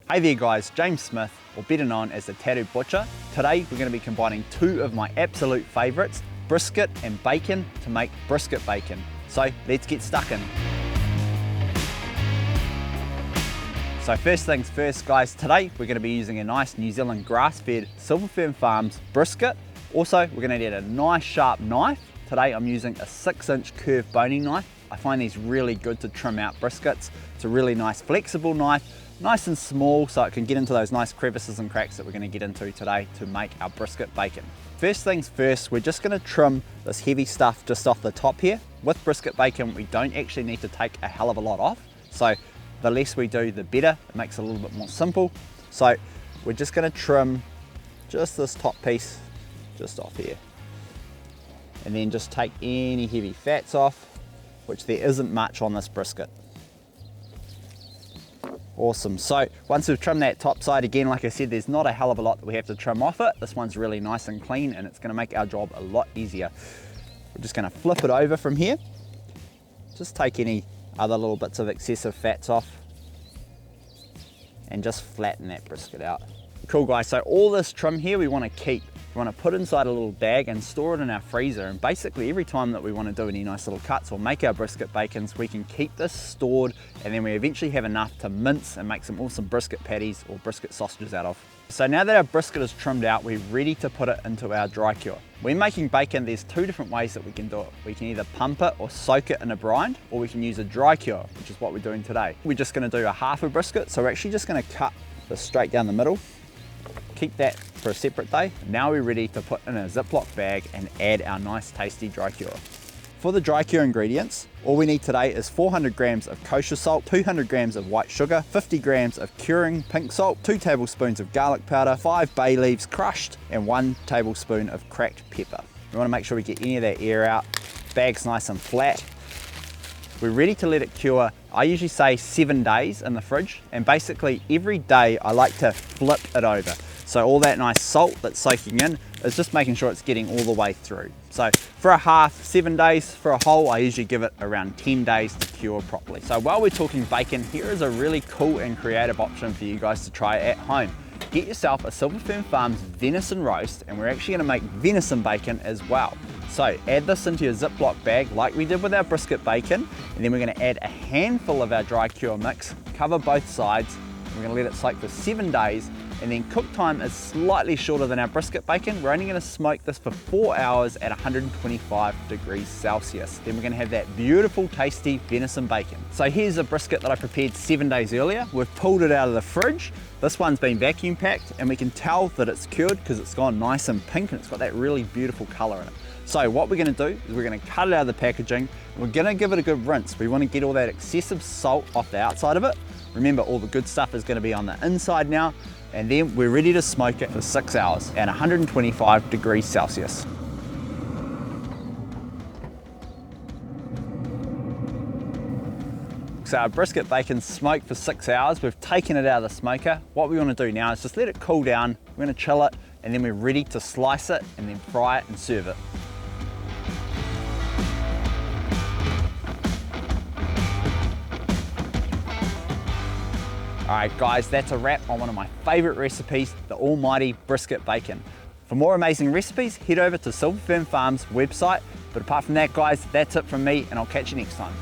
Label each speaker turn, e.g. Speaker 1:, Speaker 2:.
Speaker 1: Hey there guys, James Smith, or better known as the Tattoo Butcher. Today we're going to be combining two of my absolute favourites, brisket and bacon, to make brisket bacon. So let's get stuck in. So first things first guys, today we're going to be using a nice New Zealand grass-fed Silver Fern Farms brisket. Also we're going to need a nice sharp knife. Today I'm using a 6-inch curved boning knife. I find these really good to trim out briskets. It's a really nice flexible knife. Nice and small so it can get into those nice crevices and cracks that we're going to get into today to make our brisket bacon. First things first, we're just going to trim this heavy stuff just off the top here. With brisket bacon, we don't actually need to take a hell of a lot off. So the less we do, the better. It makes it a little bit more simple. So we're just going to trim just this top piece just off here. And then just take any heavy fats off, which there isn't much on this brisket. Awesome, so once we've trimmed that top side, again, like I said, there's not a hell of a lot that we have to trim off it. This one's really nice and clean and it's gonna make our job a lot easier. We're just gonna flip it over from here. Just take any other little bits of excessive fats off and just flatten that brisket out. Cool guys, so all this trim here we wanna keep. We want to put inside a little bag and store it in our freezer, and basically every time that we want to do any nice little cuts or make our brisket bacons, we can keep this stored, and then we eventually have enough to mince and make some awesome brisket patties or brisket sausages out of. So now that our brisket is trimmed out, we're ready to put it into our dry cure. When making bacon, there's two different ways that we can do it. We can either pump it or soak it in a brine, or we can use a dry cure, which is what we're doing today. We're just going to do a half a brisket, so we're actually just going to cut this straight down the middle. Keep that for a separate day. Now we're ready to put in a Ziploc bag and add our nice tasty dry cure. For the dry cure ingredients, all we need today is 400 grams of kosher salt, 200 grams of white sugar, 50 grams of curing pink salt, 2 tablespoons of garlic powder, 5 bay leaves crushed, and 1 tablespoon of cracked pepper. We want to make sure we get any of that air out. Bag's nice and flat. We're ready to let it cure. I usually say 7 days in the fridge, and basically every day I like to flip it over. So all that nice salt that's soaking in is just making sure it's getting all the way through. So for a half, 7 days. For a whole, I usually give it around 10 days to cure properly. So while we're talking bacon, here is a really cool and creative option for you guys to try at home. Get yourself a Silver Fern Farms venison roast, and we're actually gonna make venison bacon as well. So add this into your Ziploc bag like we did with our brisket bacon, and then we're gonna add a handful of our dry cure mix, cover both sides. We're gonna let it soak for 7 days, and then cook time is slightly shorter than our brisket bacon. We're only gonna smoke this for 4 hours at 125 degrees Celsius. Then we're gonna have that beautiful, tasty venison bacon. So here's a brisket that I prepared 7 days earlier. We've pulled it out of the fridge. This one's been vacuum packed, and we can tell that it's cured because it's gone nice and pink and it's got that really beautiful color in it. So what we're gonna do is we're gonna cut it out of the packaging. We're gonna give it a good rinse. We wanna get all that excessive salt off the outside of it. Remember, all the good stuff is gonna be on the inside now. And then we're ready to smoke it for 6 hours at 125 degrees Celsius. So our brisket bacon's smoked for 6 hours. We've taken it out of the smoker. What we want to do now is just let it cool down. We're going to chill it, and then we're ready to slice it and then fry it and serve it. Alright guys, that's a wrap on one of my favourite recipes, the almighty brisket bacon. For more amazing recipes, head over to Silver Fern Farms website. But apart from that guys, that's it from me, and I'll catch you next time.